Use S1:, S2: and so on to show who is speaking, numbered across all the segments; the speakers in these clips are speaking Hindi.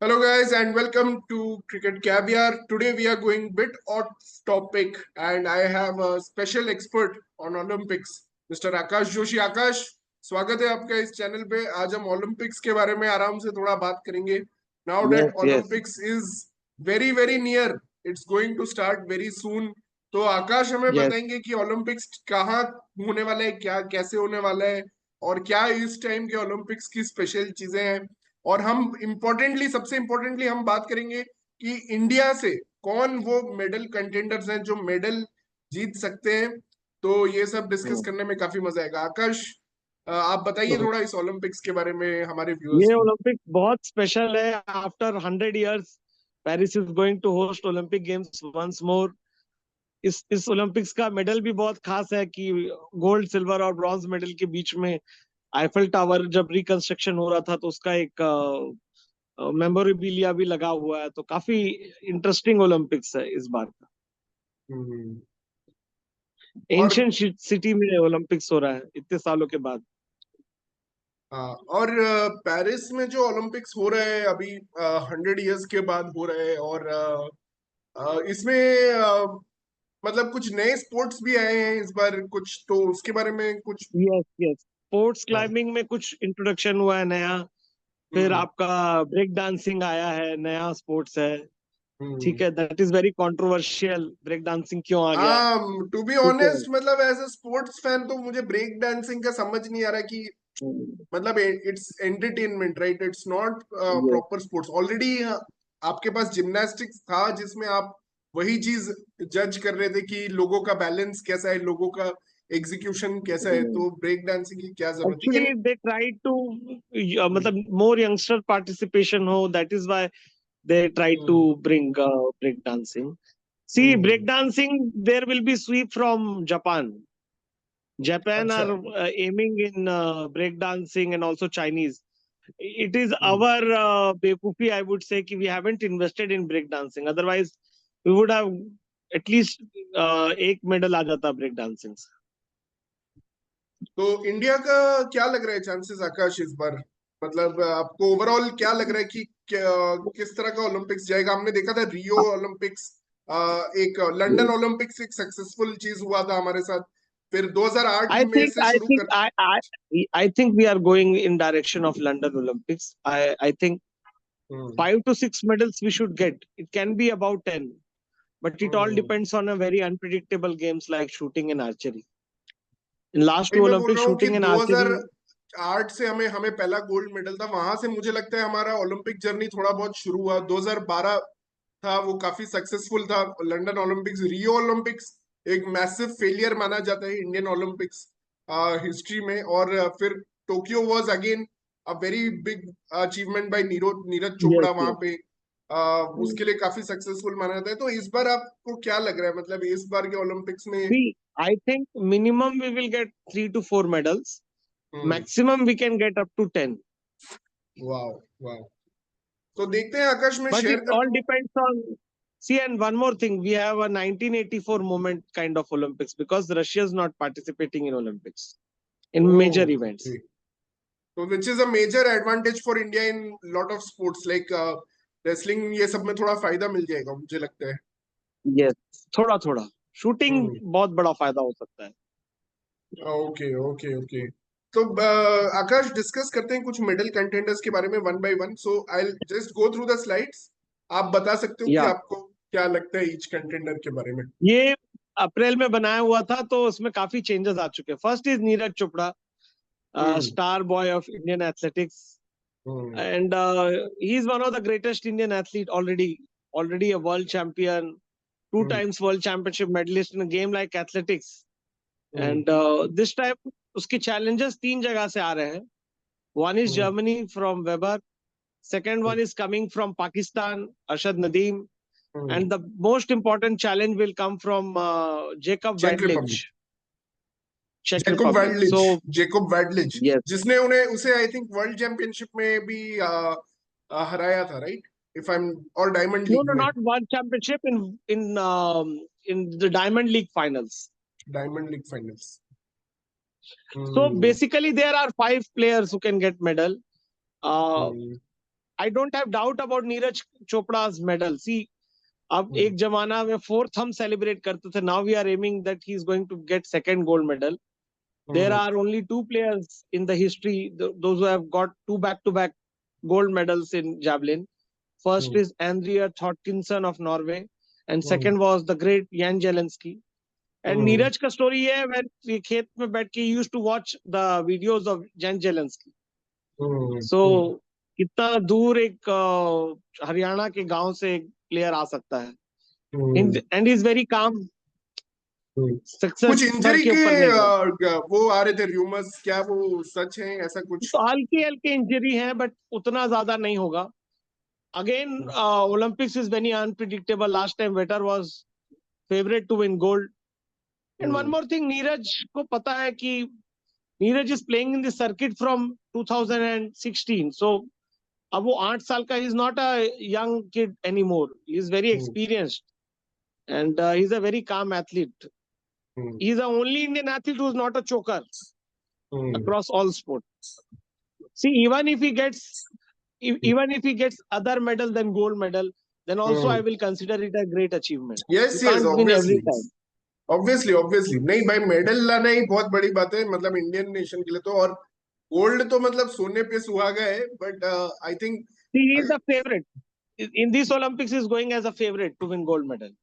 S1: Hello guys and welcome to Cricket Caviar. Today we are going bit off topic and I have a special expert on Olympics, Mr. Akash Joshi. आकाश, स्वागत है आपका इस चैनल पे। आज हम ओलंपिक्स के बारे में आराम से थोड़ा बात करेंगे। Now
S2: Yes,
S1: that
S2: yes.
S1: Olympics is very near, it's going to start very soon. तो आकाश हमें
S2: Yes.
S1: बताएंगे कि ओलंपिक्स कहाँ होने वाला है, क्या कैसे होने वाला है और क्या इस टाइम के ओलंपिक्स की स्पेशल चीजें हैं। और हम सबसे इम्पोर्टेंटली हम बात करेंगे कि इंडिया से कौन वो मेडल कंटेंडर्स हैं जो मेडल जीत सकते हैं। तो ये सब डिस्कस करने में काफी मजा आएगा। आकाश, आप बताइए
S2: तो
S1: थोड़ा इस ओलंपिक्स के बारे में हमारे व्यूअर्स
S2: ये
S1: को।
S2: ओलंपिक बहुत स्पेशल है। After 100 years Paris is going to host Olympic games once more. इस ओलंपिक्स का मेडल भी बहुत खास है कि गोल्ड, सिल्वर और ब्रॉन्ज मेडल के बीच में आईफल टावर जब रिकंस्ट्रक्शन हो रहा था तो उसका एक मेमोरेबिलिया भी लगा हुआ है। तो काफी इंटरेस्टिंग ओलंपिक्स है इस बार का।
S1: हम्म। और
S2: एंशियंट सिटी में ओलंपिक्स हो रहा है इतने सालों के बाद।
S1: हाँ, और पेरिस में जो ओलंपिक्स हो रहे हैं अभी 100 इयर्स के बाद हो रहे हैं और इसमें मतलब कुछ नए स्पोर्ट्स भी आए हैं इस बार कुछ, तो उसके बारे में कुछ।
S2: Yes, yes. स्पोर्ट्स
S1: हाँ।
S2: क्लाइंबिंग में कुछ इंट्रोडक्शन हुआ है नया। फिर
S1: हम्म।
S2: आपका ब्रेक डांसिंग आया है, नया स्पोर्ट्स है। ठीक
S1: हम्म।
S2: है, that is very controversial. Break dancing क्यों आ गया?
S1: टू बी
S2: ठीक है।
S1: ऑनेस्ट, मतलब एज अ स्पोर्ट्स फैन तो मुझे ब्रेक डांसिंग का समझ नहीं आ रहा कि मतलब it's entertainment, right? It's not
S2: yes,
S1: proper sports. Already आपके पास जिम्नास्टिक्स था जिसमें आप वही चीज जज कर रहे थे कि लोगों का बैलेंस कैसा है, लोगों का एग्जीक्यूशन कैसा है। तो ब्रेक डांसिंग की क्या जरूरत है?
S2: एक्चुअली दे ट्राई टू मतलब मोर यंगस्टर पार्टिसिपेशन हो, that is why they try to
S1: hmm.
S2: bring break dancing. See, break
S1: hmm.
S2: dancing, there will be sweep from Japan. Japan
S1: अच्छा।
S2: are aiming in break dancing, and also Chinese. It is
S1: hmm.
S2: our bekufi, I would say, कि we haven't invested in break dancing. Otherwise, we would have at least एक medal आ जाता break dancing से.
S1: तो इंडिया का क्या लग रहा है चांसेस, आकाश, इस बार? मतलब आपको ओवरऑल क्या लग रहा है कि किस तरह का ओलंपिक्स जाएगा? हमने देखा था रियो ओलंपिक्स, एक लंदन ओलंपिक्स एक सक्सेसफुल चीज हुआ था हमारे साथ। फिर 2008
S2: I
S1: में
S2: think
S1: से
S2: I
S1: शुरू
S2: think
S1: कर।
S2: I think we are going in direction of London Olympics. I think
S1: hmm.
S2: 5 to 6 medals we should get. It can be about 10, but it all
S1: hmm.
S2: depends on a very unpredictable games like shooting and archery. In last
S1: भाई
S2: two
S1: मैं बोल
S2: Olympics,
S1: रहा हूँ कि
S2: shooting and archery.
S1: 2008 से हमें हमें पहला गोल्ड मेडल था, वहां से मुझे लगता है हमारा ओलंपिक जर्नी थोड़ा बहुत शुरू हुआ। 2012 था, वो काफी सक्सेसफुल था। लंदन ओलंपिक्स, रियो ओलंपिक्स एक मैसिव फेलियर माना जाता है इंडियन ओलंपिक्स हिस्ट्री में। और फिर Tokyo was again a very big achievement by Neeraj
S2: Yes,
S1: Chopra वहां
S2: yes.
S1: पे। उसके लिए काफी सक्सेसफुल माना जाता है। तो इस बार आपको क्या लग रहा है, मतलब इस बार के ओलंपिक्स में?
S2: See, I think minimum we will get 3 to 4 medals.
S1: Hmm.
S2: Maximum we can get up to 10.
S1: वाह, वाह। तो देखते हैं, आकाश में
S2: But
S1: शेयर
S2: it
S1: करता
S2: all
S1: हूँ।
S2: depends on. See, and one more thing, we have a 1984 moment kind of Olympics because Russia is not participating in Olympics in major events.
S1: Okay. तो which is a major advantage for India in lot of sports like wrestling, ये सब में थोड़ा फायदा मिल जाएगा मुझे लगता है।
S2: Yes, थोड़ा थोड़ा शूटिंग
S1: हम्म।
S2: बहुत बड़ा फायदा हो सकता है।
S1: Okay, okay, okay. तो आकाश, डिस्कस करते हैं कुछ मेडल कंटेंडर्स के बारे में one by one. So I just go through the slides. आप बता सकते हो कि
S2: या
S1: आपको क्या लगता है ईच कंटेंडर के बारे में।
S2: ये अप्रैल में बनाया हुआ था तो उसमें काफी चेंजेस आ चुके हैं। First is Neeraj Chopra,
S1: hmm.
S2: star boy of Indian athletics,
S1: hmm.
S2: and he is one of the greatest Indian athlete already a world champion, two
S1: hmm.
S2: times world championship medalist in a game like athletics.
S1: Hmm.
S2: And this time उसके challenges 3 जगह से आ रहे हैं. One is
S1: hmm.
S2: Germany from Weber, second one is coming from Pakistan, Arshad Nadeem,
S1: hmm.
S2: and the most important challenge will come from Jacob
S1: चेक
S2: Wadlich,
S1: republic.
S2: Czech
S1: Jakub
S2: Republic.
S1: Vadlejch.
S2: So
S1: Jakub Vadlejch,
S2: yes.
S1: जिसने उन्हें उसे आई थिंक वर्ल्ड चैंपियनशिप में भी हराया था, राइट? इफ आई एम, और डायमंड
S2: No,
S1: लीग
S2: no,
S1: में।
S2: not one championship in the Diamond League finals.
S1: Diamond league finals.
S2: So
S1: hmm.
S2: basically, there are 5 players who can get medal. Uh,
S1: hmm.
S2: I don't have doubt about Neeraj Chopra's medal. See, अब एक जमाना में फोर्थ हम सेलिब्रेट करते थे. Now we are aiming that he is going to get second gold medal. There are only two players in the history, those who have got two back-to-back gold medals in javelin. First is Andrea Thorkinson of Norway, and second was the great Jan Zelensky. And Neeraj का story है, when ये खेत में बैठ के used to watch the videos of Jan Zelensky. So कितना दूर एक हरियाणा के गांव से एक प्लेयर आ सकता है. And he is very calm. Success
S1: कुछ इंजरी
S2: के ऊपर नहीं है.
S1: वो आ रहे थे रूमर्स, क्या वो सच है ऐसा कुछ?
S2: तो हल्की हल्की इंजरी है, बट उतना ज्यादा नहीं होगा. Again Olympics is very unpredictable. Last time Vetter was favourite to win gold. And one more thing, Neeraj को पता है कि Neeraj is playing in the circuit from 2016. So अब वो 8 साल का, is not a young kid anymore. He is very experienced and he is a very calm athlete. He is the only Indian athlete who is not a choker across all sports. See, even if he gets other medal than gold medal, then also I will consider it a great achievement.
S1: Yes,
S2: You can't win every
S1: obviously.
S2: time.
S1: Obviously नहीं भाई, मेडल लाना ही बहुत बड़ी बात है मतलब इंडियन नेशन के लिए तो. और गोल्ड तो मतलब सोने पे सुहागा है, but I think
S2: He is the favorite. In this Olympics, he is going as a favorite to win gold medal.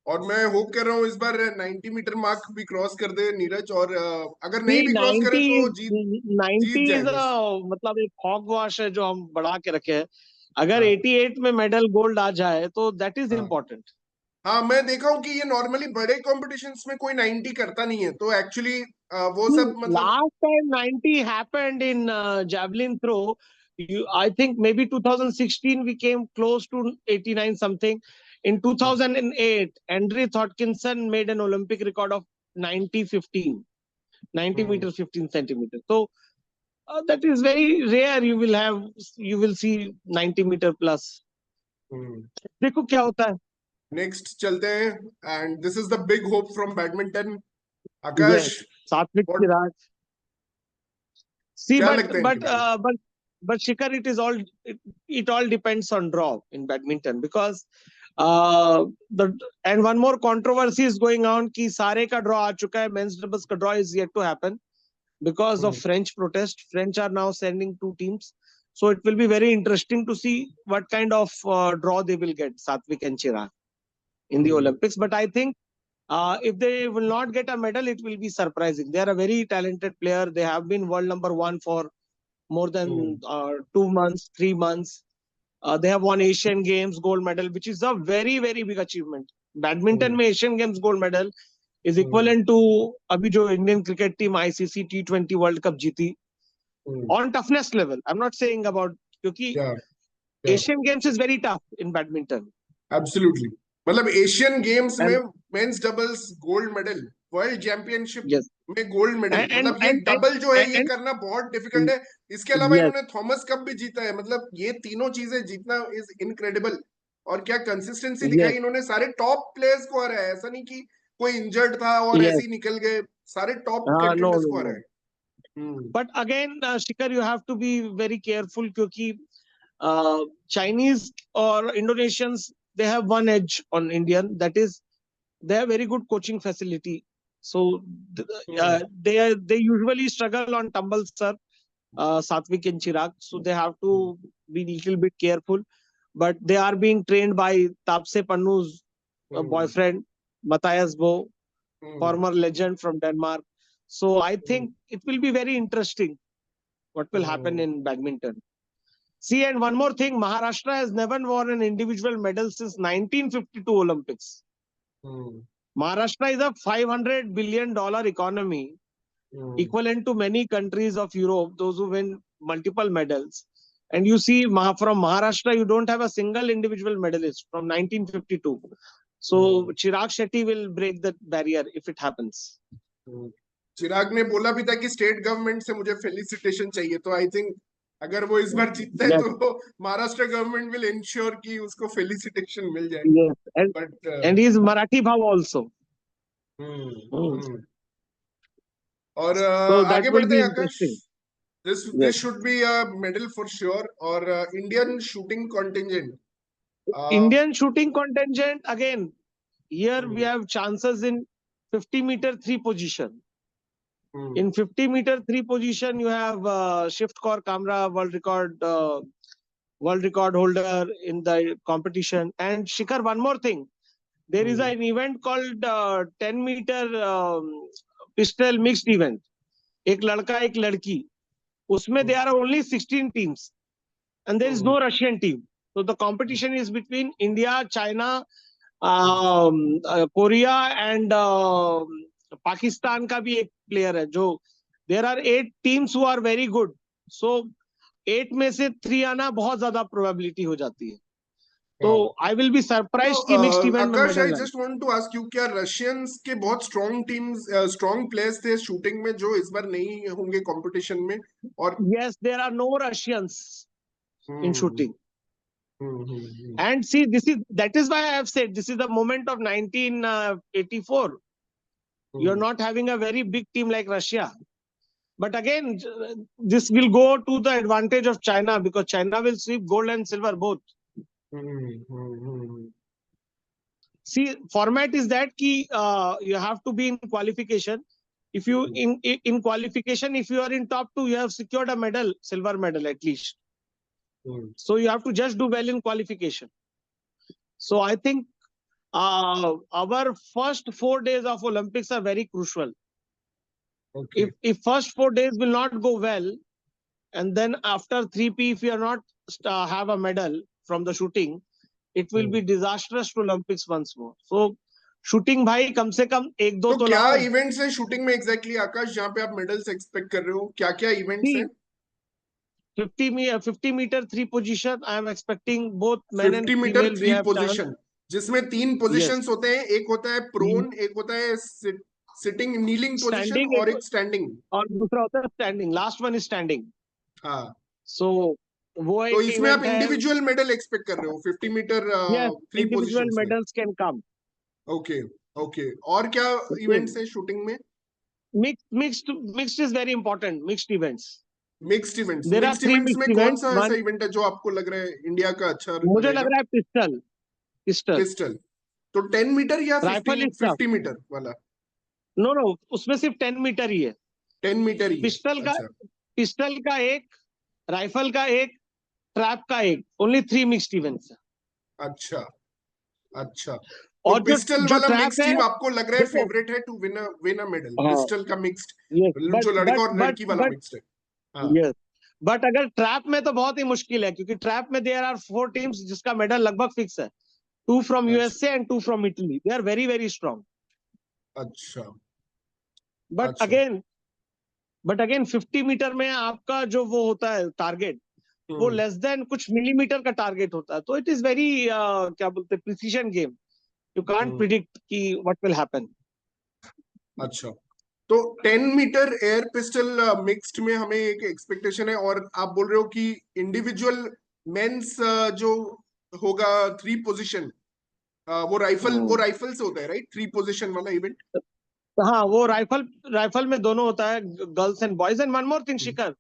S1: और मैं होप कर रहा हूँ इस बार 90 मीटर मार्क भी क्रॉस कर दे नीरज. और अगर नहीं भी क्रॉस करे तो जीत
S2: 90
S1: जाए
S2: is
S1: बस.
S2: मतलब एक हॉगवॉश है जो हम बढ़ा के रखे हैं. अगर 88 में मेडल गोल्ड आ जाए तो दैट इज इम्पोर्टेंट.
S1: हाँ, मैं देखा हूँ कि ये नॉर्मली बड़े कॉम्पिटिशंस में कोई 90 करता नहीं है, तो एक्चुअली वो सब मतलब
S2: last time 90 happened in javelin throw. I think maybe 2016 we came close to 89 something. In 2008, Andre Thorkinson made an Olympic record of 90 meter 15 centimeters. So that is very rare. You will see 90 meter plus. देखो क्या होता है.
S1: नेक्स्ट चलते हैं, and this is the big hope from badminton. Akash,
S2: Satwik Chirag. See,
S1: क्या लगता है इनके बारे में?
S2: but Shikhar, it all depends on draw in badminton, because and one more controversy is going on कि सारे का draw आ चुका है, men's doubles का draw is yet to happen because of French protest. French are now sending 2 teams, so it will be very interesting to see what kind of draw they will get, Satvik and Chirag, in the Olympics. But I think if they will not get a medal, it will be surprising. They are a very talented player. They have been world number 1 for more than 2 months, 3 months. They have won Asian Games gold medal, which is a very, very big achievement. Badminton में Asian Games gold medal is equivalent to अभी जो Indian cricket team ICC T20 World Cup जीती on toughness level. I'm not saying about, क्योंकि Asian Games is very tough in badminton.
S1: Absolutely. मतलब एशियन गेम्स में men's doubles gold medal, world championship में गोल्ड मेडल, मतलब ये डबल जो है ये करना बहुत डिफिकल्ट है. इसके अलावा इन्होंने थॉमस कप भी जीता है. मतलब ये तीनों चीजें जीतना इज इनक्रेडिबल. और क्या कंसिस्टेंसी दिखाई इन्होंने, सारे टॉप प्लेयर्स को हराया है. ऐसा नहीं कि कोई इंजर्ड था और ऐसे ही निकल गए, सारे टॉप कंटेंडर्स को हराया.
S2: But again Shikhar, you have to be very careful, क्योंकि चाइनीज और Indonesians, they have one edge on Indian, that is they have very good coaching facility. So they usually struggle on tumble serve, Satvik and Chirag, so they have to be a little bit careful. But they are being trained by Tapse Pannu's boyfriend Matthias Bo, former legend from Denmark. So I think it will be very interesting what will happen in badminton. See, and one more thing, Maharashtra has never won an individual medal since 1952 Olympics. Maharashtra is a $500 billion economy, equivalent to many countries of Europe, those who win multiple medals. And you see, from Maharashtra, you don't have a single individual medalist from 1952. So Chirag Shetty will break that barrier if it happens.
S1: चिराग ने बोला भी था कि स्टेट गवर्नमेंट से मुझे फेलिसिटेशन चाहिए, तो आई थिंक अगर वो इस बार जीतता है तो महाराष्ट्र गवर्नमेंट विल इंश्योर कि उसको फेलिसिटेशन मिल जाए. But
S2: and he is Marathi भाव आल्सो.
S1: और आगे बढ़ते हैं आकाश. this should be a medal for sure. और Indian shooting contingent.
S2: Indian shooting contingent, again, here we have chances in 50-meter three position. In 50-meter three position, you have Shift Kaur Kamra, world record holder in the competition. And Shikhar, one more thing. There is an event called 10-meter pistol mixed event. एक लड़का एक लड़की. उसमें there are only 16 teams. And there is no Russian team. So the competition is between India, China, Korea and Pakistan का भी एक player है जो there are 8 teams who are very good. So 8 में से 3 आना बहुत ज्यादा probability हो जाती है. तो I will be surprised कि mixed event में
S1: आकाश,
S2: medal
S1: I just want to ask you, क्या रशियंस के बहुत strong teams, strong players थे shooting में जो इस बार नहीं होंगे competition में? और
S2: yes, there are no Russians in shooting. And see, that is why I have said this is the moment of 1984. You're not having a very big team like Russia. But again, this will go to the advantage of China because China will sweep gold and silver both. See, format is that ki, you have to be in qualification. If you in qualification, if you are in top 2, you have secured a medal, silver medal at least. So you have to just do well in qualification. So I think our first 4 days of Olympics are very crucial. Okay. If first 4 days will not go well, and then after 3P, if you are not have a medal from the shooting, it will be disastrous to Olympics once more. So shooting भाई कम से कम 1-2
S1: तो क्या इवेंट्स है शूटिंग में एग्जैक्टली आकाश जहां पे आप मेडल्स एक्सपेक्ट कर रहे हो? क्या क्या इवेंट्स हैं?
S2: 50 meter three position, I am expecting both men and female.
S1: 50 meter three position, जिसमें 3 पोजीशंस होते हैं. एक होता है प्रोन, एक होता है सिटिंग नीलिंग पोजीशन और एक स्टैंडिंग,
S2: और दूसरा होता है standing. Last one is standing.
S1: हाँ.
S2: सो वो
S1: तो इसमें आप इंडिविजुअल मेडल एक्सपेक्ट कर रहे हो 50 metre three
S2: individual medals can come.
S1: Okay okay. और क्या इवेंट्स है शूटिंग में?
S2: Mixed is very important. Mixed events.
S1: Mixed events में कौन सा ऐसा इवेंट है जो आपको लग रहा है इंडिया का अच्छा?
S2: मुझे लग रहा है पिस्टल.
S1: तो 10 मीटर या 50 मीटर वाला?
S2: नो, उसमें सिर्फ 10 मीटर ही है.
S1: 10 मीटर ही.
S2: पिस्टल का एक, राइफल का एक, ट्रैप का एक. Only 3 mixed events.
S1: अच्छा.
S2: और
S1: तो पिस्टल वाला मिक्स्ड टीम आपको लग रहा है फेवरेट है to win a medal? Pistol का मिक्स्ड, जो लड़का और लड़की वाला मिक्स्ड है.
S2: यस, बट अगर ट्रैप में तो बहुत ही मुश्किल है क्योंकि ट्रैप में देयर आर 4 टीम्स जिसका मेडल लगभग फिक्स है. 2 from USA and 2 from Italy. They are very very strong.
S1: अच्छा.
S2: बट अगेन 50 मीटर में आपका जो वो होता है टारगेट, वो लेस देन कुछ मिलीमीटर का टारगेट होता है. तो इट इज वेरी क्या बोलते हैं, precision game. You can't predict कि व्हाट विल हैपन.
S1: अच्छा. तो 10 मीटर एयर पिस्टल मिक्स्ड में हमें एक एक्सपेक्टेशन है. और आप बोल रहे हो कि इंडिविजुअल मेंस जो होगा 3 पोजीशन, वो राइफल से होता है राइट? 3 पोजीशन वाला इवेंट.
S2: हाँ, वो राइफल में दोनों होता है, girls and boys. And one more thing Shikhar,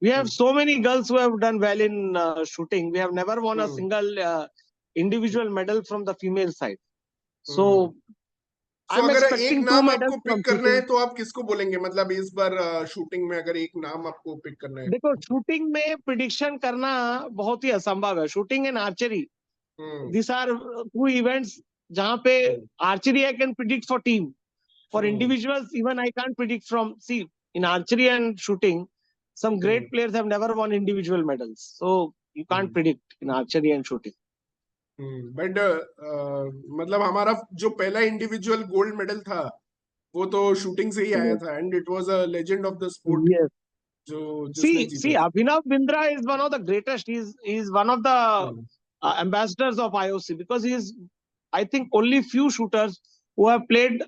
S2: we have so many girls who have done well in shooting. We have never won a single individual medal from the female side. So
S1: अगर एक नाम आपको पिक करना है तो आप किसको बोलेंगे? मतलब इस बार शूटिंग में अगर एक नाम आपको पिक करना है.
S2: देखो, शूटिंग में प्रिडिक्शन करना बहुत ही असंभव है. Shooting and archery, these are 2 events जहां पे archery I can predict for team. For individuals, even I can't predict from. See, in archery and shooting, some great players have never won individual medals. So you can't predict in archery and shooting.
S1: But मतलब हमारा जो पहला इंडिविजुअल गोल्ड मेडल था वो तो शूटिंग से ही आया था. And it was a legend of the sport.
S2: Yes.
S1: जो
S2: see Abhinav Bindra is one of the greatest. He is one of the ambassadors of IOC because he is, I think, only few shooters who have played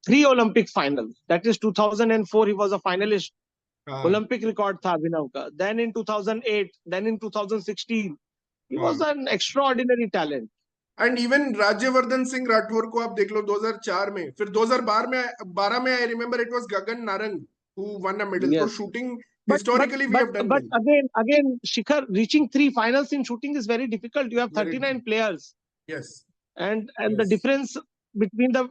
S2: 3 Olympic finals. That is 2004 he was a finalist. Olympic record tha Abhinav ka. Then in 2008, then in 2016 he was an extraordinary talent.
S1: And even Rajyavardhan Singh Rathore को आप देख लो 2004 में. फिर 2012 में I remember it was Gagan Narang who won a medal. तो shooting
S2: But
S1: Historically, we have done well.
S2: again, Shikhar, reaching 3 finals in shooting is very difficult. You have
S1: Very
S2: 39 players,
S1: Yes.
S2: and the
S1: Yes.
S2: difference between the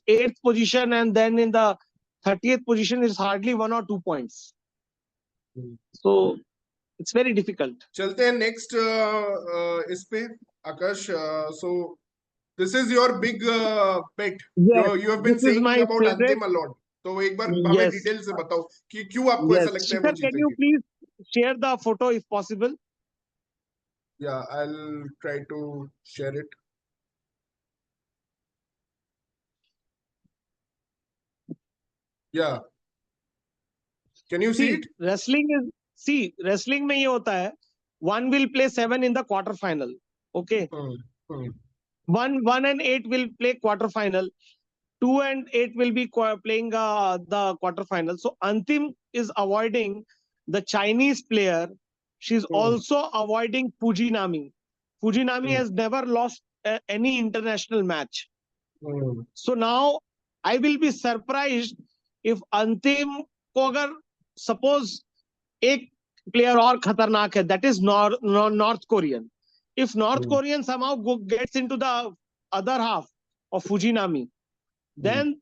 S2: 8th position and then in the 30th position is hardly 1 or 2 points. So it's very difficult.
S1: चलते हैं next इस पे Akash. So this is your big bet.
S2: Yes,
S1: You have been
S2: this is
S1: saying
S2: my
S1: about
S2: favorite.
S1: Antim a lot. तो एक बार हमें
S2: Yes,
S1: डिटेल से बताओ कि क्यों आपको ऐसा
S2: yes.
S1: लगता है वो
S2: Shikhar, can you
S1: जीतेंगे.
S2: please share the photo if possible?
S1: Yeah, I'll try to share it. Yeah. Can you see it?
S2: Wrestling में ये होता है, one will play 7 in the quarter final. Okay. 1 and 8 will play quarter final. 2 and 8 will be playing the quarter final. So Antim is avoiding the Chinese player. She's also avoiding Fujinami. Fujinami has never lost any international match. So now I will be surprised if Antim को अगर suppose एक player और खतरनाक है, that is North Korean. If North Korean somehow gets into the other half of Fujinami, then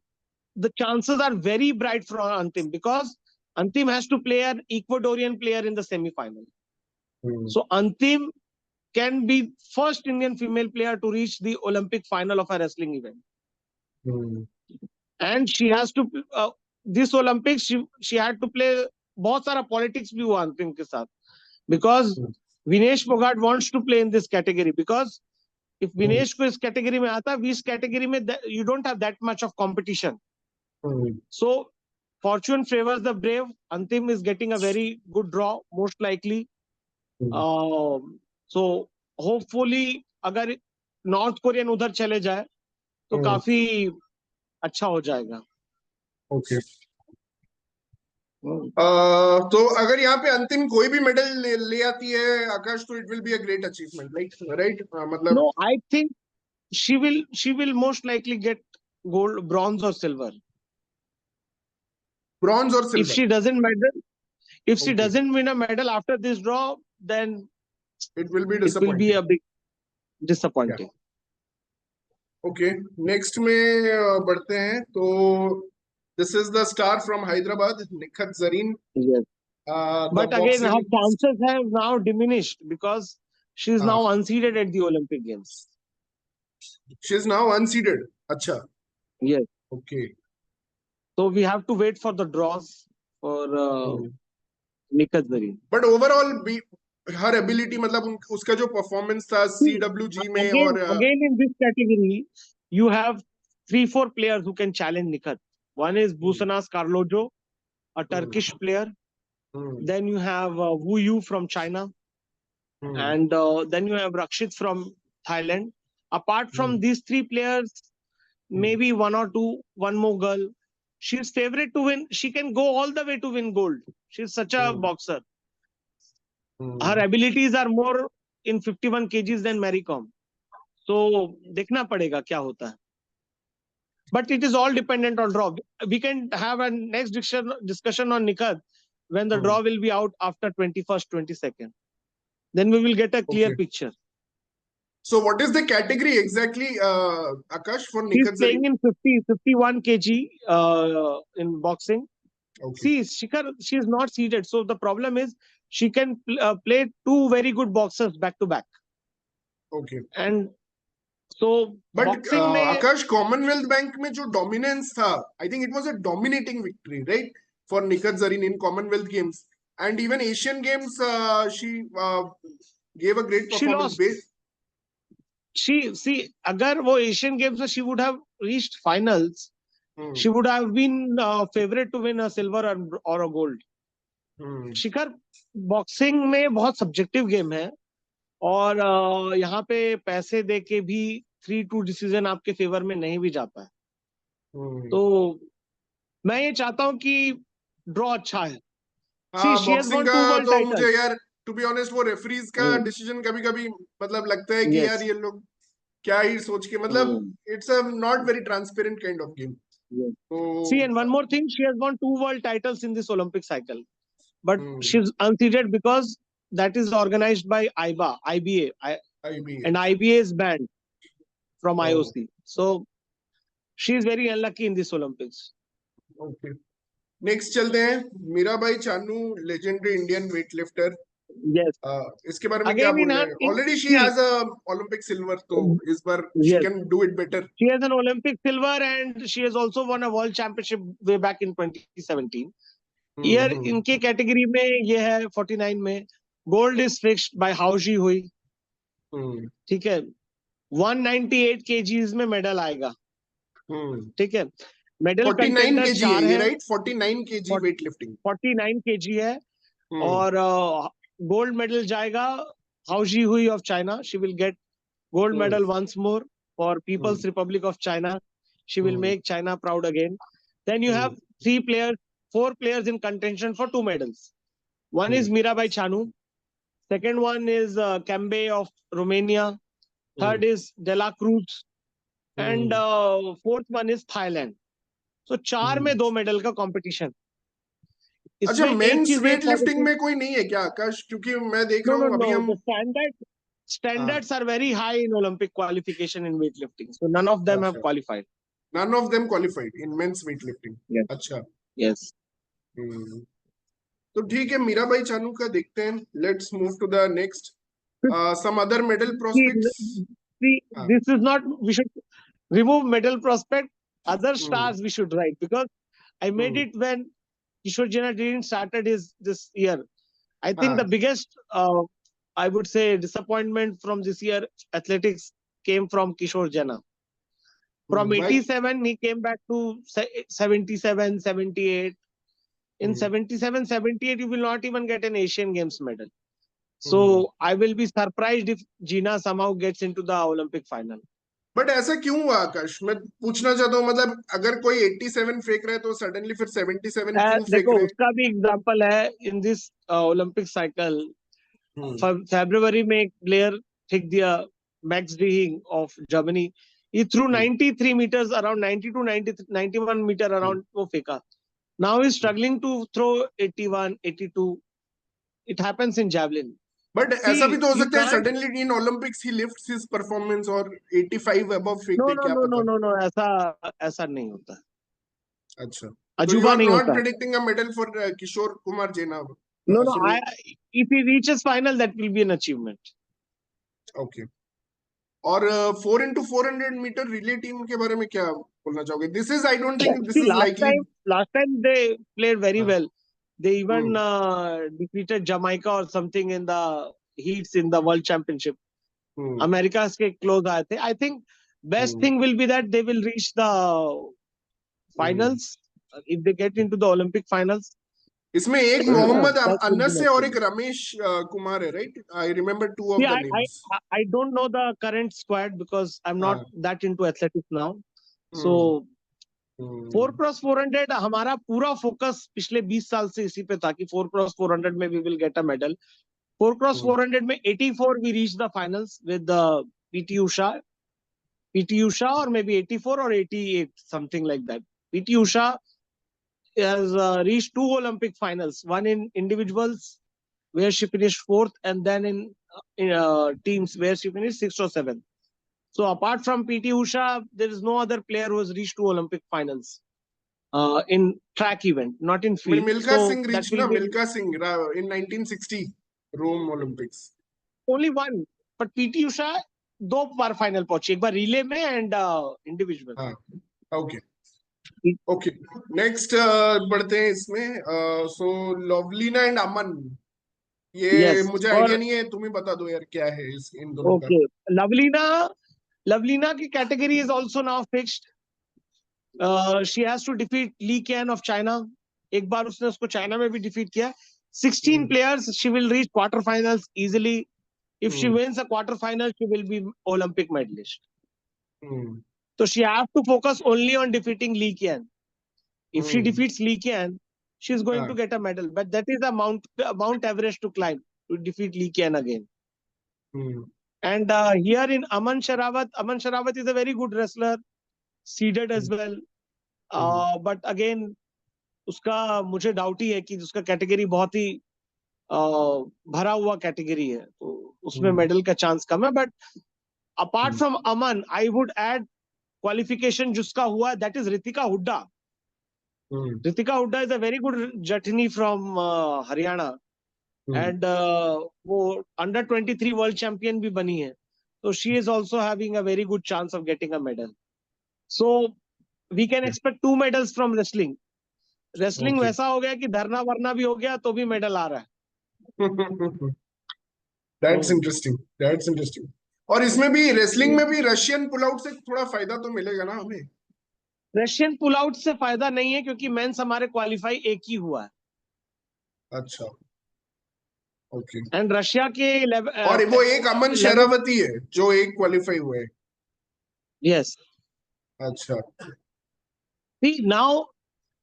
S2: the chances are very bright for Antim, because Antim has to play an Ecuadorian player in the semi-final. So Antim can be first Indian female player to reach the Olympic final of a wrestling event. And she has to this Olympics she had to play. बहुत सारा politics भी हुआ अंतिम के साथ, because Vinesh Fogart wants to play in this category, because if Vinesh को इस category में आता, इस category में you don't have that much of competition. So fortune favors the brave. Antim is getting a very good draw, most likely. So hopefully अगर North Korean उधर चले जाए तो काफी अच्छा हो जाएगा.
S1: Okay. तो अगर यहाँ पे अंतिम कोई भी मेडल ले आती है आकाश, तो it will be a great achievement, right? मतलब
S2: No, I think she will most likely get gold, bronze or silver.
S1: Bronze or silver.
S2: If she doesn't win a medal after this draw, then
S1: it will be
S2: disappointing. It will be a big disappointing.
S1: Yeah. Okay, next में बढ़ते हैं. तो this is the star from Hyderabad, Nikhat Zareen.
S2: Yes. But again, her chances have now diminished because she is now unseeded at the Olympic Games.
S1: She is now unseeded. Acha.
S2: Yes.
S1: Okay.
S2: So we have to wait for the draws for Nikhat Zareen.
S1: But overall, her ability, मतलब उसका जो performance था CWG में
S2: again in this category, you have 3-4 players who can challenge Nikhat. One is Busanas Carlojo, a Turkish player. Then you have Wu Yu from China. And then you have Rakshit from Thailand. Apart from these 3 players, maybe 1 or 2, one more girl. She's favorite to win. She can go all the way to win gold. She's such a boxer. Her abilities are more in 51 kgs than Mary Kom. So, देखना पड़ेगा क्या होता है. But it is all dependent on draw. We can have a next discussion on Nikhat when the draw will be out after 21st, 22nd. Then we will get a clear picture.
S1: So what is the category exactly, Akash, for Nikhat Zareen?
S2: She's playing in 51 kg in boxing. See, Shikhar, she is not seeded. So the problem is she can play 2 very good boxers back to back. Okay. And so, but
S1: Akash, Commonwealth Bank में जो dominance था, I think it was a dominating victory, right, for Nikhat Zareen in Commonwealth Games. And even Asian Games, she gave a great performance.
S2: अगर वो Asian Games में she would have reached finals, she would have been favorite to win a silver or a gold. Shikhar, boxing में बहुत सब्जेक्टिव गेम है और यहाँ पे पैसे दे के भी 3-2 डिसीजन आपके फेवर में नहीं भी जाता है. तो मैं ये चाहता हूँ कि ड्रॉ अच्छा है.
S1: बॉक्सिंग का तो मुझे यार टू बी ऑनेस्ट वो रेफरीज का डिसीजन कभी-कभी मतलब लगता है कि यार ये लोग क्या ही सोच के, मतलब it's a not very transparent kind of game.
S2: See, and one more thing, she has won 2 world titles in this Olympic cycle. but
S1: Hmm.
S2: she's unseated because that is organized by IBA,
S1: IBA.
S2: and IBA is banned from
S1: Oh.
S2: IOC. So she is very unlucky in this Olympics.
S1: Okay. Next चलते हैं Mirabai Chanu, legendary Indian weight lifter.
S2: Yes.
S1: इसके बारे में क्या
S2: Again, in
S1: बोल रहे
S2: her,
S1: हैं? Already she
S2: see,
S1: has a Olympic silver, तो इस बार she
S2: yes,
S1: can do it better.
S2: she has an Olympic silver and she has also won a world championship way back in 2017. Here इनके कैटेगरी में ये है 49 में. Gold is fixed by housie हुई. ठीक है. 198 kgs में मेडल आएगा. ठीक है. मेडल
S1: 49
S2: कंटेंडर
S1: kg
S2: 4
S1: है ये,
S2: है.
S1: Right? 49 kg weight lifting.
S2: 49 kg है. और गोल्ड मेडल जाएगा हाउजी हुई of China. She will get gold medal once more for People's Republic of China. She will make China proud again. Then you have four players in contention for 2 medals. One is Mirabai Chanu. Second one is Kembe of Romania. Third is De La Cruz. And fourth one is Thailand. So 4 में 2 medal का competition.
S1: अच्छा, मेंस वेट लिफ्टिंग में कोई नहीं है क्या आकाश? क्योंकि मैं देख रहा हूँ अभी हम
S2: standards are very high in Olympic qualification in weightlifting. So none of them have qualified.
S1: None of them qualified in men's weightlifting.
S2: Yes.
S1: अच्छा.
S2: Yes.
S1: तो ठीक है, मीराबाई चानू का देखते हैं. Let's move to the next. Some other medal prospects.
S2: See, this is not. We should remove medal prospect. Other stars we should write, because I made it when Kishore Jena didn't started this year. I think the biggest, I would say, disappointment from this year athletics came from Kishore Jena. From 87, he came back to 77, 78. In 77, 78, you will not even get an Asian Games medal. So I will be surprised if Jena somehow gets into the Olympic final.
S1: But ऐसा क्यों हुआ आकाश? मैं पूछना चाहता हूँ, मतलब अगर कोई 87 फेंक रहा है तो सडनली फिर 77 क्यों फेंक
S2: देखो,
S1: रहे हैं?
S2: उसका भी एग्जांपल है. इन दिस ओलंपिक साइकिल फरवरी में एक प्लेयर फेंक दिया, Max Dehning of Germany. he threw 93 meters, around 92 91 meter around वो फेंका. Now he's struggling to throw 81 82. It happens in javelin.
S1: But ऐसा भी तो हो सकता है suddenly in Olympics he lifts his performance और 85 अबव फेंक दे. क्या पता?
S2: नो, ऐसा नहीं होता.
S1: अच्छा,
S2: अजूबा नहीं होता.
S1: Predicting a medal for Kishore Kumar Jena.
S2: No, if he reaches final, that will be an achievement.
S1: Okay. और 4x400 मीटर रिले टीम के बारे में क्या बोलना चाहोगे? This is, I don't think this is likely.
S2: Last time they played very well. They even defeated Jamaica or something in the heats in the World Championship. America के close आए थे. I think best thing will be that they will reach the finals. If they get into the Olympic finals.
S1: इसमें एक मोहम्मद अनस है और एक रमेश कुमार है, right? I remember two of the names.
S2: I don't know the current squad because I'm not that into athletics now. So 4x400 हमारा पूरा फोकस पिछले 20 साल से इसी पे था कि 4x400 में we will get a medal. 4x400 में 84 we reached the finals with PT Usha or maybe 84 or 88, something like that. PT Usha has reached 2 Olympic finals, one in individuals where she finished 4th, and then in teams where she finished 6th or 7th. So apart from PT Usha, there is no other player who has reached 2 Olympic finals in track event, not in field.
S1: Milka Singh reached Milka Singh in 1960 Rome Olympics.
S2: Only one, but PT Usha 2 bar final पहुंची, एक बार रिले में and individual.
S1: Okay. Okay, next बढ़ते हैं इसमें. सो लवलीना एंड अमन, ये मुझे आइडिया नहीं है, तुम ही बता दो यार क्या है इन दोनों का.
S2: लवलीना की category is also now fixed. She has to defeat Li Qian of China. एक बार उसने उसको चाइना में भी डिफीट किया. 16 players, she will reach quarter finals easily. If she wins a quarter final, she will be Olympic medalist. So she has to focus only on defeating Lee Qian. If she defeats Lee Qian, she is going to get a medal. But that is a Mount Everest to climb, to defeat Lee Qian again. And here in Aman Sherawat is a very good wrestler, seeded as well. But again, उसका मुझे डाउट ही है कि उसका कैटेगरी बहुत ही भरा हुआ कैटेगरी है, तो उसमें मेडल का चांस कम है। But apart from Aman, I would add qualification जिसका हुआ, that is Ritika Hooda. Ritika Hooda is a very good जटनी फ्रॉम हरियाणा, एंड वो अंडर 23 वर्ल्ड चैंपियन भी बनी है, तो she is also having a very good chance of getting a medal. So we can expect 2 medals from wrestling. Wrestling
S1: okay.
S2: वैसा हो गया कि धरना वरना भी हो गया तो भी मेडल आ रहा है।
S1: That's interesting, that's interesting. और इसमें भी, रेसलिंग में भी रशियन पुल आउट से थोड़ा फायदा तो मिलेगा ना हमें?
S2: रशियन पुल आउट से फायदा नहीं है, क्योंकि मेंस हमारे क्वालिफाई एक ही हुआ है,
S1: अच्छा, ओके।
S2: एंड रशिया के
S1: और वो एक अमन
S2: लेवल।
S1: शेरावती है जो एक क्वालिफाई हुए है।
S2: यस,
S1: अच्छा।
S2: See now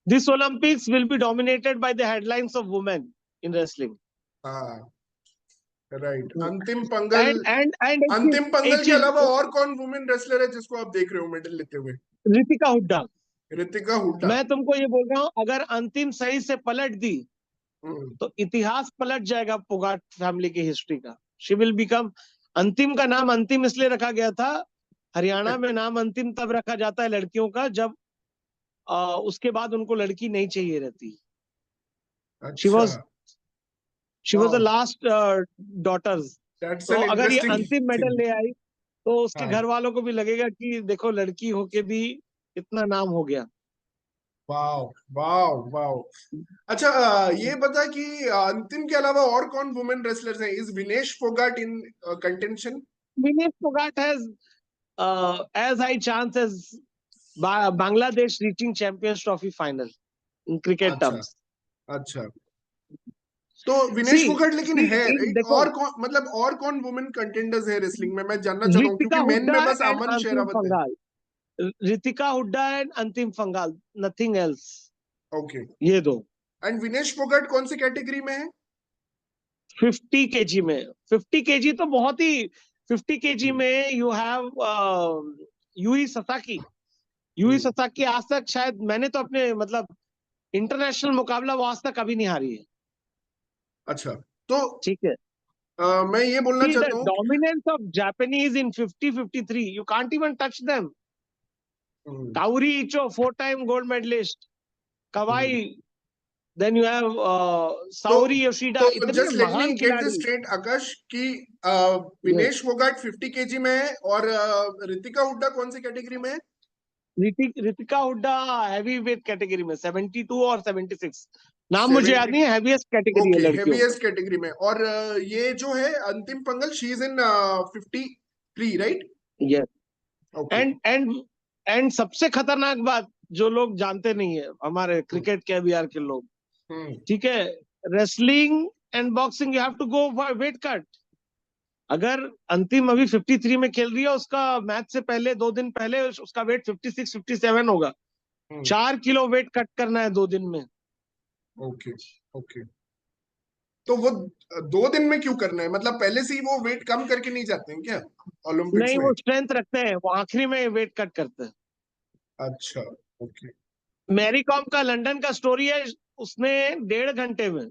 S2: this Olympics will be dominated by the headlines of women in wrestling.
S1: हाँ, राइट। अंतिम पंगल।
S2: एंड
S1: अंतिम
S2: एक
S1: पंगल के
S2: चीज,
S1: अलावा और कौन वुमेन रेसलर है जिसको आप देख रहे हो मेडल लेते हुए?
S2: रितिका हुड्डा।
S1: ऋतिका हुड्डा।
S2: मैं तुमको ये बोल रहा हूँ, अगर अंतिम सही से पलट दी
S1: हम्म,
S2: तो इतिहास पलट जाएगा पोगाट फैमिली की हिस्ट्री का। शी विल बिकम, अंतिम का नाम अंतिम इसलिए रखा गया था, हरियाणा में नाम अंतिम तब रखा जाता है लड़कियों का जब उसके बाद उनको लड़की नहीं चाहिए रहती। शी
S1: अच्छा।
S2: वॉज शी वॉज द
S1: वाह,
S2: लास्ट डॉटर्स।
S1: दैट्स
S2: तो
S1: एन
S2: अगर ये
S1: इंटरेस्टिंग
S2: अंतिम मेडल
S1: थिंग।
S2: ले आई तो उसके
S1: हाँ।
S2: घर वालों को भी लगेगा कि देखो लड़की होके भी इतना नाम हो गया।
S1: वाह, वाह, वाह। अच्छा, ये बता कि अंतिम के अलावा और कौन वुमेन रेसलर्स हैं? Is Vinesh Phogat in contention?
S2: Vinesh Phogat has as high chance as Bangladesh reaching Champions Trophy final in cricket
S1: अच्छा,
S2: terms.
S1: अच्छा। तो विनेश
S2: See,
S1: फोगाट लेकिन है, राइट?
S2: देखो,
S1: और कौन, मतलब और कौन वुमेन कंटेंडर्स है रेसलिंग में? मैं जानना चाहता हूँ
S2: Ritika
S1: क्योंकि मेन में
S2: Hooda
S1: बस
S2: and
S1: अमन
S2: Antim
S1: शेरावत है।
S2: Pangal. Ritika Hooda and Antim Pangal, nothing else.
S1: Okay.
S2: ये दो।
S1: एंड विनेश फोगाट कौन सी कैटेगरी में है?
S2: 50 केजी में, 50 केजी तो बहुत ही, 50 केजी
S1: हम्म,
S2: में you have Yui Susaki. Yui
S1: hmm,
S2: Susaki आज तक शायद, मैंने तो अपने मतलब इंटरनेशनल मुकाबला वो आज तक कभी नहीं हारी है।
S1: अच्छा। तो
S2: ठीक है।
S1: मैं ये बोलना
S2: See, the
S1: चाहता हूँ
S2: dominance of Japanese in 50-53, you can't even touch them.
S1: Hmm,
S2: Kaori Icho, 4-time gold medalist.
S1: Hmm.
S2: Kawai, then you have
S1: तो
S2: Saori Yoshida,
S1: तो
S2: इतने
S1: जस्ट लेट मी
S2: महान
S1: गेट दिस
S2: खिलाड़ी।
S1: स्ट्रेट आकाश कि
S2: Yes.
S1: विनेश फोगाट 50 केजी में है, और ऋतिका हुड्डा कौन सी कैटेगरी में है?
S2: Ritika Hooda heavy weight category में 72 और 76, नाम मुझे याद
S1: 70।
S2: नहीं है, हैवीएस्ट कैटेगरी है
S1: ओके,
S2: लड़कियों का।
S1: हेवीएस्ट कैटेगरी में। और ये जो है Antim Panghal, she is in 53, right?
S2: Yes.
S1: Okay.
S2: And and सबसे खतरनाक बात जो लोग जानते नहीं है, हमारे क्रिकेट के बिहार के लोग,
S1: हम्म,
S2: ठीक है, wrestling and boxing you have to go weight cut. अगर अंतिम अभी 53 में खेल रही है, उसका मैच से पहले 2 दिन पहले उसका वेट 56-57 होगा।
S1: हम्म।
S2: 4 किलो वेट कट करना है 2 दिन में।
S1: Okay, okay. तो वो 2 दिन में क्यों करना है? मतलब पहले से ही वो वेट कम करके नहीं जाते हैं क्या ओलंपिक्स
S2: नहीं,
S1: में?
S2: वो स्ट्रेंथ रखते हैं, वो आखिरी में वेट कट करते हैं।
S1: अच्छा, ओके।
S2: मैरी कॉम का लंदन का स्टोरी है, उसने 1.5 घंटे में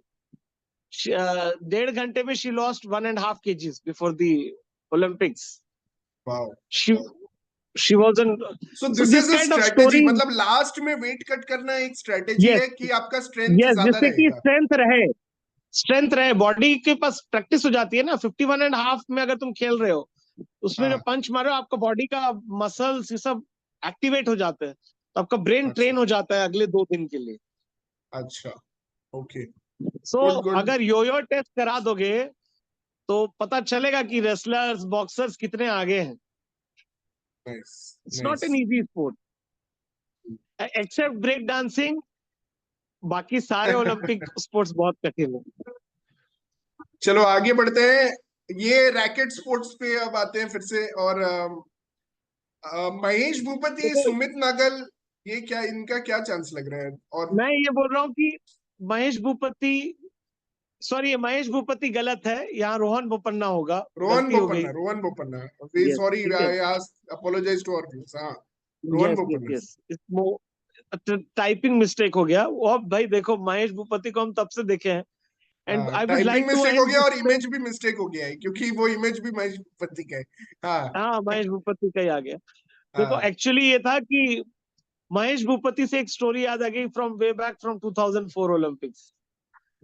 S2: 1.5 घंटे में she lost 1.5 kgs before the Olympics.
S1: Wow.
S2: She she was an,
S1: so
S2: so
S1: this
S2: this
S1: is a
S2: kind of
S1: strategy,
S2: story.
S1: मतलब लास्ट में वेट कट करना एक स्ट्रेटेजी
S2: यस,
S1: है कि आपका स्ट्रेंथ
S2: यस,
S1: ज्यादा
S2: जिससे कि
S1: रहेगा।
S2: स्ट्रेंथ रहे, बॉडी के पास प्रैक्टिस हो जाती है ना। 51.5 में अगर तुम खेल रहे हो, उसमें जो
S1: हाँ।
S2: पंच मारो, आपका बॉडी का मसल्स ये सब एक्टिवेट हो जाते हैं, तो आपका ब्रेन
S1: अच्छा,
S2: ट्रेन हो जाता है अगले 2 दिन के लिए।
S1: अच्छा। ओके।
S2: So
S1: good, good.
S2: अगर योयो टेस्ट करा दोगे तो पता चलेगा कि रेसलर्स बॉक्सर्स कितने आगे हैं।
S1: Nice,
S2: it's not
S1: nice.
S2: An easy sport, except break dancing, बाकी सारे ओलंपिक स्पोर्ट्स बहुत कठिन है।
S1: चलो आगे बढ़ते हैं। ये रैकेट स्पोर्ट्स पे अब आते हैं फिर से। और महेश भूपति,
S2: देखो,
S1: सुमित नागल, ये क्या, इनका क्या चांस लग रहा है? और
S2: मैं ये बोल रहा हूँ कि महेश भूपति, सॉरी महेश भूपति गलत है, यहाँ रोहन बोपन्ना होगा,
S1: रोहन
S2: गलती हो गई।
S1: बोपन्ना, रोहन बोपन्ना।
S2: यस,
S1: सॉरी,
S2: ठीक है।
S1: आई अपोलोजाइज टू आवर व्यूअर्स। हाँ, Rohan
S2: yes, yes,
S1: Bopanna.
S2: Yes, typing mistake हो गया वो। अब भाई देखो, महेश भूपति को हम तब से देखे हैं, एंड
S1: हाँ,
S2: I would
S1: typing
S2: like to
S1: mistake हो
S2: एंड
S1: गया और
S2: दिस।
S1: इमेज भी मिस्टेक हो गया है, क्योंकि वो इमेज भी महेश भूपति का है। हाँ।
S2: हाँ, महेश भूपति का ही आ गया। देखो
S1: हाँ।
S2: एक्चुअली ये था कि महेश भूपति से एक स्टोरी याद आ गई from way back from 2004 Olympics.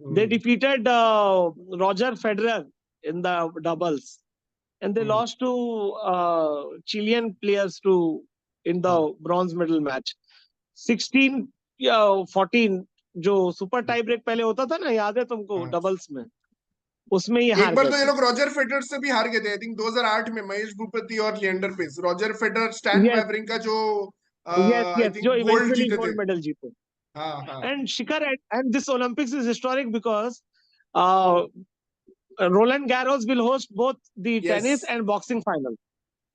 S2: They
S1: hmm.
S2: defeated Roger Federer in the doubles, and they
S1: hmm.
S2: lost to Chilean players to in the
S1: hmm.
S2: bronze medal match. 16 या 14 जो सुपर टाई ब्रेक पहले होता था ना, याद है तुमको,
S1: हाँ।
S2: डबल्स में, उसमें ये
S1: एक
S2: हार
S1: बार
S2: गए
S1: तो ये
S2: थे।
S1: लोग रॉजर फेडरर से भी हार गए थे, आई थिंक 2008 में, महेश भूपति और Leander Paes. Roger Federer Stan
S2: yes,
S1: Wawrinka जो
S2: यस,
S1: आई
S2: यस,
S1: थिंक
S2: जो
S1: गोल्ड
S2: इवेंचुअली
S1: जीते थे।
S2: गोल्ड मेडल जीते।
S1: हाँ। हाँ।
S2: And Shikhar, and this Olympics is historic because Roland Garros will host both the
S1: yes.
S2: Tennis and boxing final.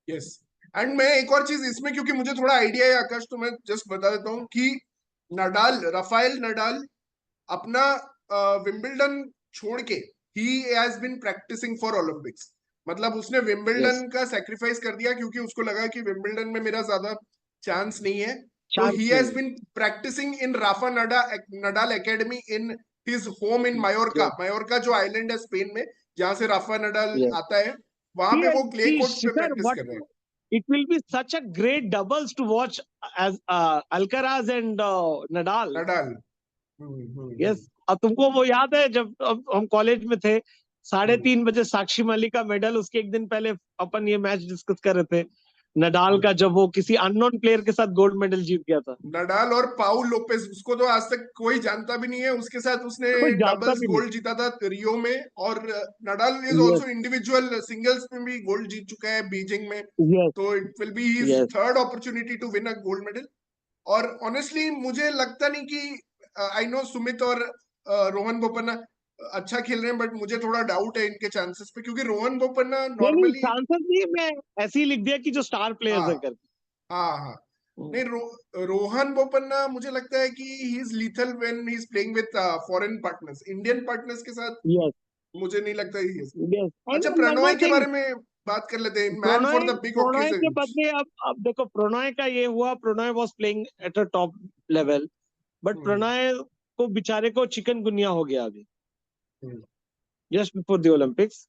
S1: Yes. And मैं एक और चीज इसमें, क्योंकि मुझे थोड़ा आइडिया है आकाश, तो मैं जस्ट बता देता हूँ कि नडाल, राफेल नडाल अपना विंबलडन छोड़ के he has been practising for Olympics. मतलब उसने
S2: यस,
S1: विंबलडन का सेक्रीफाइस कर दिया, क्योंकि उसको लगा कि विंबलडन में मेरा ज्यादा चांस नहीं है। तो
S2: चांस
S1: ही
S2: नहीं
S1: हैज
S2: है।
S1: Been practising in Rafa Nadal academy in his home in Mallorca.
S2: Yes,
S1: Mallorca जो आइलैंड है स्पेन में, जहां से राफा नडाल
S2: यस।
S1: आता है, वहां पे
S2: See,
S1: वो क्ले
S2: see,
S1: कोर्ट्स पे
S2: Shikhar,
S1: प्रैक्टिस
S2: what
S1: कर रहे हैं।
S2: it will be such a great doubles to watch as Alcaraz and Nadal.
S1: Nadal.
S2: Yes, अब तुमको वो याद है जब अब हम कॉलेज में थे, साढ़े
S1: हम्म।
S2: तीन बजे साक्षी माली का मेडल, उसके एक दिन पहले अपन ये मैच डिस्कस कर रहे थे, नडाल का,
S1: हम्म।
S2: जब वो किसी अननोन प्लेयर के साथ गोल्ड मेडल जीत गया था।
S1: नडाल और पाउ लोपेज, उसको तो आज तक कोई जानता भी नहीं है, उसके साथ उसने
S2: कोई जानता
S1: डबल्स
S2: भी नहीं।
S1: गोल्ड जीता था रियो में। और Nadal is
S2: yes,
S1: also individual singles में भी गोल्ड जीत चुका है बीजिंग में।
S2: यस,
S1: तो it will be his
S2: yes.
S1: Third opportunity to win a gold medal. और ऑनेस्टली मुझे लगता नहीं कि, आई नो सुमित और रोहन बोपन्ना अच्छा खेल रहे हैं, बट मुझे थोड़ा डाउट है इनके चांसेस पे, क्योंकि रोहन बोपन्ना
S2: नहीं, नहीं,
S1: नॉर्मली।
S2: चांसेस नहीं, मैं ऐसे ही लिख दिया कि जो स्टार प्लेयर्स
S1: हाँ।
S2: है करके।
S1: हाँ। हाँ। नहीं, रोहन बोपन्ना मुझे लगता है कि he is lethal when he is playing with foreign partners. Indian partners के साथ
S2: यस,
S1: मुझे नहीं लगता ही है।
S2: यस। एंड
S1: अच्छा,
S2: वन
S1: प्रणॉय
S2: मोर
S1: के
S2: थिंग,
S1: बारे में बात कर लेते हैं, man for
S2: Prannoy,
S1: the big
S2: Prannoy के
S1: ओकेजन्स।
S2: बदले, अब देखो प्रणय का ये हुआ, Prannoy was playing at a top level, but
S1: hmm.
S2: Prannoy को बेचारे को चिकनगुनिया हो गया अभी,
S1: हम्म।
S2: Just before the Olympics.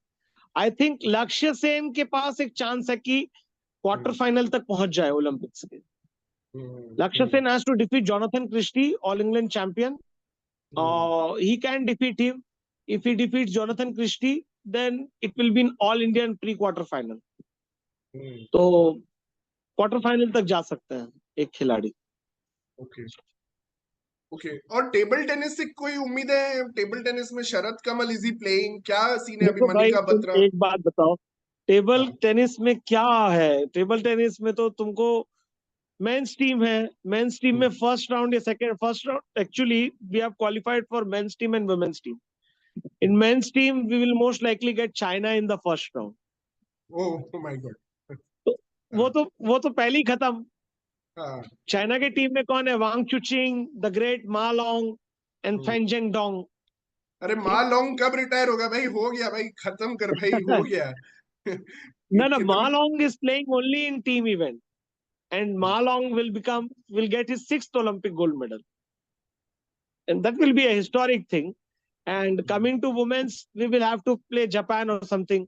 S2: I think लक्ष्य सेन के पास एक चांस है कि क्वार्टर
S1: हम्म।
S2: फाइनल तक पहुंच जाए ओलंपिक्स के।
S1: Hmm.
S2: Lakshya
S1: hmm.
S2: Sen has to defeat Jonathan Christie, all England champion.
S1: Hmm.
S2: He can defeat him. If he defeats Jonathan Christie, then it will be an all Indian pre-quarter final.
S1: हम्म।
S2: तो क्वार्टर फाइनल तक जा सकते हैं एक खिलाड़ी।
S1: ओके। ओके। और टेबल टेनिस से कोई उम्मीद है? टेबल टेनिस में शरद कमल, इज ही प्लेइंग? क्या सीन है अभी?
S2: देखो भाई,
S1: मनिका
S2: तुम
S1: बत्रा।
S2: एक बात बताओ, टेबल
S1: हाँ।
S2: टेनिस में क्या है? टेबल टेनिस में तो तुमको मेंस टीम है, मेंस टीम में
S1: हम्म।
S2: फर्स्ट राउंड या second, first round actually we have qualified for men's team and women's team. In men's team we will most likely get China in the first round.
S1: Oh my God.
S2: तो
S1: हाँ।
S2: वो तो पहले ही खत्म।
S1: हाँ।
S2: चाइना की टीम में कौन है? वांग चुचिंग, द ग्रेट मा लॉन्ग एंड
S1: हम्म।
S2: फेंजेंग डोंग।
S1: अरे मा
S2: ठीक।
S1: लॉन्ग कब रिटायर होगा भाई? हो गया भाई, खत्म कर भाई, हो गया।
S2: No, no, Ma
S1: कितने।
S2: Long is playing only in team event, and Ma Long will get his sixth Olympic gold medal, and that will be a historic thing. And coming to women's, we will have to play Japan or something.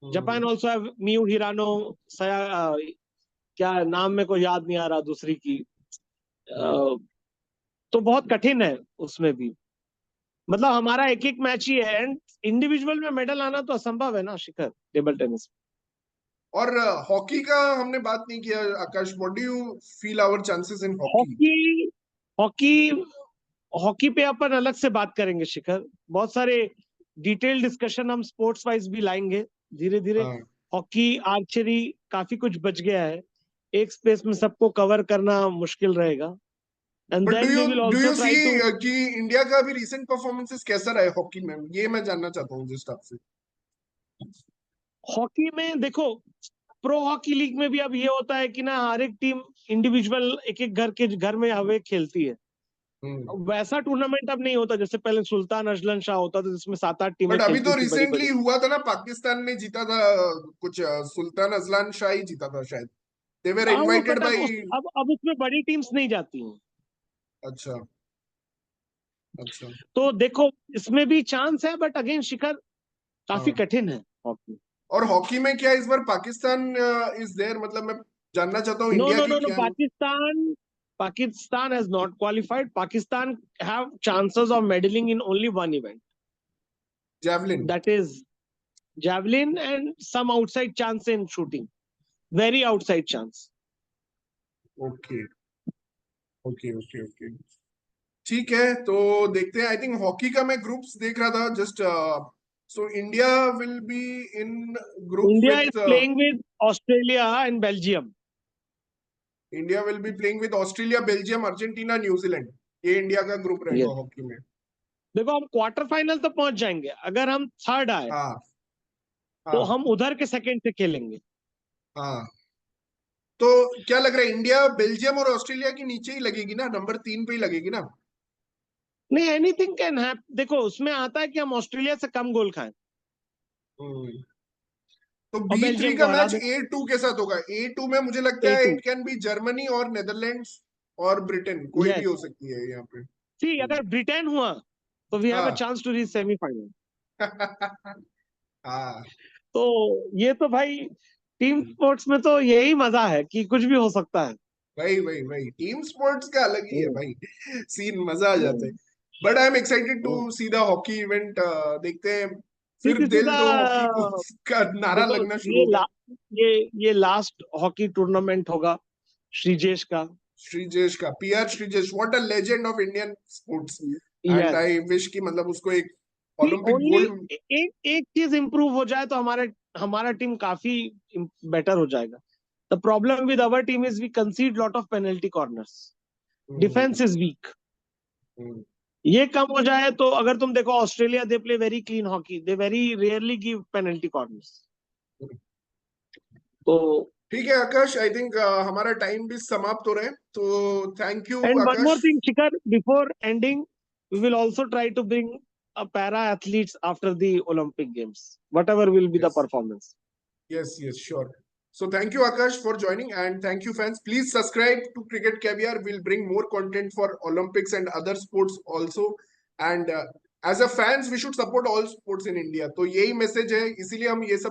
S2: Japan also have Miyu Hirano, क्या नाम मेरे को याद नहीं आ रहा दूसरी की। तो बहुत कठिन है उसमें भी। मतलब हमारा एक एक मैच ही है, एंड इंडिविजुअल में मेडल आना तो असंभव है ना शिखर, टेबल टेनिस।
S1: और हॉकी का हमने बात नहीं किया Akash. What do you feel our chances in hockey?
S2: Hockey, hockey, hockey पे अपन अलग से बात करेंगे शिखर। बहुत सारे डिटेल डिस्कशन हम स्पोर्ट्स वाइज भी लाएंगे धीरे धीरे।
S1: हाँ।
S2: हॉकी, आर्चरी, काफी कुछ बच गया है, एक स्पेस में सबको कवर करना मुश्किल रहेगा। And
S1: but
S2: then we will
S1: do
S2: also
S1: you see
S2: try to.
S1: कि इंडिया का भी रिसेंट परफॉर्मेंसेस कैसा रहा है हॉकी में? ये मैं जानना चाहता हूँ जिस आपसे।
S2: हॉकी में देखो, प्रो हॉकी लीग में भी अब ये होता है कि ना हर एक टीम इंडिविजुअल एक एक घर में हवे खेलती है।
S1: हम्म।
S2: वैसा टूर्नामेंट अब नहीं होता जैसे पहले सुल्तान अजलन शाह होता था, जिसमें 7-8 टीमें
S1: बट अभी
S2: खेलती
S1: तो
S2: थी बड़ी
S1: रिसेंटली
S2: बड़ी।
S1: हुआ था ना, पाकिस्तान ने जीता था कुछ, सुल्तान अजलान शाह ही जीता था शायद। दे वर
S2: हाँ, वो
S1: इनवाइटेड
S2: बट अब
S1: बाय।
S2: अब उसमें बड़ी टीम्स नहीं जाती हैं।
S1: अच्छा अच्छा।
S2: तो देखो इसमें भी चांस है, बट अगेन शिखर काफी
S1: हाँ,
S2: कठिन है हॉकी।
S1: और हॉकी में क्या इस बार पाकिस्तान इज देयर, मतलब मैं जानना चाहता हूँ
S2: No,
S1: इंडिया
S2: no,
S1: की
S2: no, no.
S1: क्या।
S2: Pakistan has not qualified. Pakistan have chances of medaling in only one event.
S1: Javelin.
S2: That is javelin and some outside chance in shooting. Very outside chance.
S1: Okay okay okay okay, ठीक है, तो देखते हैं। आई थिंक हॉकी का मैं ग्रुप्स देख रहा था just. So India will be in group
S2: India is
S1: with,
S2: playing with Australia and Belgium.
S1: India will be playing with Australia, Belgium, Argentina, New Zealand. ये इंडिया का ग्रुप
S2: Yes.
S1: रहेगा हॉकी में।
S2: देखो हम क्वार्टर फाइनल तो पहुंच जाएंगे, अगर हम थर्ड आए
S1: हाँ
S2: तो
S1: हाँ
S2: हम उधर के सेकंड से खेलेंगे।
S1: हाँ। तो क्या लग रहा है, इंडिया बेल्जियम और ऑस्ट्रेलिया की नीचे ही लगेगी ना, नंबर 3 पे ही लगेगी ना?
S2: नहीं, एनीथिंग कैन हैपन। देखो उसमें आता है कि हम ऑस्ट्रेलिया से कम गोल खाएं
S1: हम्म। तो
S2: और
S1: B3
S2: बेल्जियम
S1: का
S2: को हरा
S1: मैच
S2: दें।
S1: A2 के साथ होगा। A2 में मुझे लगता है
S2: A2।
S1: It can be Germany और नेदरलैंड्स और ब्रिटेन, कोई भी
S2: यस।
S1: हो सकती है यहाँ पे।
S2: सी अगर ब्रिटेन हुआ तो वी हैव अ
S1: हाँ
S2: चांस टू रीच सेमीफाइनल।
S1: हाँ।
S2: तो ये तो भाई टीम स्पोर्ट्स में तो यही मजा है कि कुछ भी हो सकता है।
S1: भाई भाई भाई, टीम स्पोर्ट्स का अलग ही है
S2: हम्म,
S1: भाई, सीन मजा आ जाता है।
S2: Hmm,
S1: but I am excited to
S2: hmm.
S1: See the hockey event. देखते हैं, फिर
S2: सीधी
S1: दिल
S2: सीधा
S1: तो हॉकी को का नारा
S2: देखो
S1: लगना शुरू होगा।
S2: ये ये लास्ट हॉकी टूर्नामेंट होगा श्रीजेश का।
S1: श्रीजेश का, PR Sreejesh, what a legend of Indian sports. And
S2: yes.
S1: I wish कि मतलब उसको एक
S2: कि
S1: ओलंपिक
S2: ओनली
S1: गोल्ड।
S2: एक एक चीज इंप्रूव हो जाए तो हमारे हमारा टीम काफी बेटर हो जाएगा। The problem with our team is we concede lot of penalty corners. Defence is weak. ये कम हो जाए तो अगर तुम देखो Australia they play very clean hockey, they very rarely give penalty corners. तो
S1: ठीक है आकाश, आई थिंक हमारा टाइम भी समाप्त हो रहा है, तो thank you
S2: and one more
S1: Akash.
S2: Thing Shikhar, before ending we will also try to bring a para athletes after the Olympic Games, whatever will be the
S1: yes
S2: performance.
S1: Yes yes sure. So thank you Akash for joining, and thank you fans. Please subscribe to Cricket Caviar. We'll bring more content for Olympics and other sports also. And as a fans, we should support all sports in India. तो यही मैसेज है, इसीलिए हम ये सब